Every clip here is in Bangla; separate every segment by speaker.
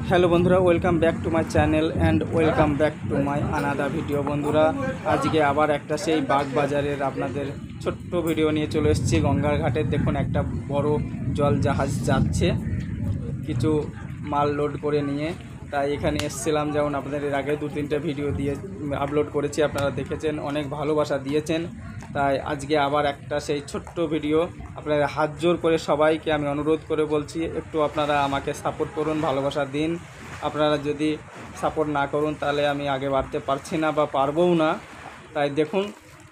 Speaker 1: হ্যালো বন্ধুরা, welcome back to my channel and welcome back to my another video. বন্ধুরা, আজকে আবার একটা সেই বাগবাজারের আপনাদের ছোট্ট ভিডিও নিয়ে চলে এসেছি। গঙ্গার ঘাটে দেখুন একটা বড় জল জাহাজ যাচ্ছে কিছু মাল লোড করে নিয়ে। তাই এখানে এসেছিলাম, যেমন আপনাদের এর আগে 2-3টে ভিডিও দিয়ে আপলোড করেছি, আপনারা দেখেছেন, অনেক ভালোবাসা দিয়েছেন। তাই আজকে আবার একটা সেই ছোট্ট ভিডিও আপনারা হাত জোর করে সবাইকে আমি অনুরোধ করে বলছি, একটু আপনারা আমাকে সাপোর্ট করুন, ভালোবাসা দিন। আপনারা যদি সাপোর্ট না করুন তাহলে আমি আগে বাড়তে পারছি না বা পারবও না। তাই দেখুন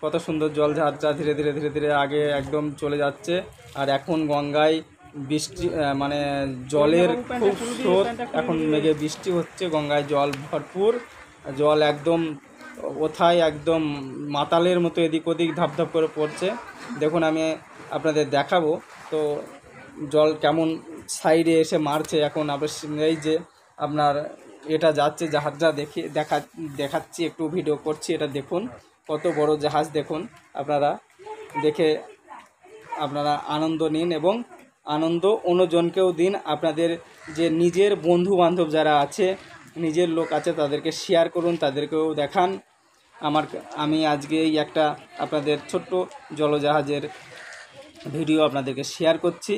Speaker 1: কত সুন্দর জল ঝাড়টা ধীরে ধীরে ধীরে ধীরে আগে একদম চলে যাচ্ছে। আর এখন গঙ্গায় বৃষ্টি মানে জলের খুব স্রোত, এখন মেঘে বৃষ্টি হচ্ছে, গঙ্গায় জল ভরপুর, জল একদম ওথায় একদম মাতালের মতো এদিক ওদিক ধাপধাপ করে পড়ছে। দেখুন আমি আপনাদের দেখাবো তো জল কেমন সাইডে এসে মারছে। এখন এই যে আপনার এটা যাচ্ছে জাহাজটা দেখাচ্ছি, একটু ভিডিও করছি। এটা দেখুন কত বড় জাহাজ, দেখুন আপনারা দেখে আপনারা আনন্দ নিন এবং আনন্দ অন্যজনকেও দিন। আপনাদের যে নিজের বন্ধু বান্ধব যারা আছে, নিজের লোক আছে, তাদেরকে শেয়ার করুন, তাদেরকেও দেখান। আমি আজকে এই একটা আপনাদের ছোট্ট জলজাহাজের ভিডিও আপনাদেরকে শেয়ার করছি।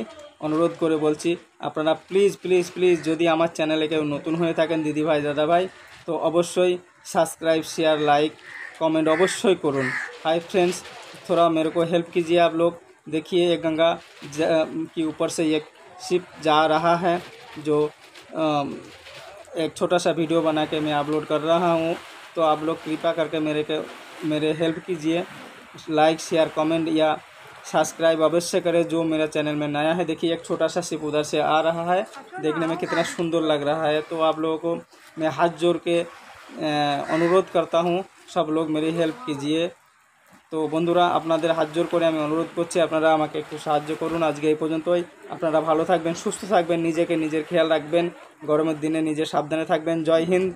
Speaker 1: অনুরোধ করে বলছি আপনারা প্লিজ প্লিজ প্লিজ, যদি আমার চ্যানেলে কেউ নতুন হয়ে থাকেন দিদি ভাই দাদা ভাই, তো অবশ্যই সাবस्क्राइब शेयर लाइक कमेंट अवश्य करूँ। हाय फ्रेंड्स, थोड़ा मेरे को हेल्प कीजिए आप लोग। देखिए ये गंगा के ऊपर से एक शिप जा रहा है, जो एक छोटा सा वीडियो बना के मैं अपलोड कर रहा हूँ। तो आप लोग कृपा करके मेरे हेल्प कीजिए, लाइक शेयर कमेंट या सब्सक्राइब अवश्य करें जो मेरा चैनल में नया है। देखिए एक छोटा सा शिप उधर से आ रहा है, देखने में कितना सुंदर लग रहा है। तो आप लोगों को मैं हाथ जोड़ के अनुरोध करता हूँ, सब लोग मेरी हेल्प कीजिए। তো বন্ধুরা, আপনাদের হাত জোর করে আমি অনুরোধ করছি, আপনারা আমাকে একটু সাহায্য করুন। আজকে এই পর্যন্তই। আপনারা ভালো থাকবেন, সুস্থ থাকবেন, নিজের খেয়াল রাখবেন, গরমের দিনে নিজে সাবধানে থাকবেন। জয় হিন্দ,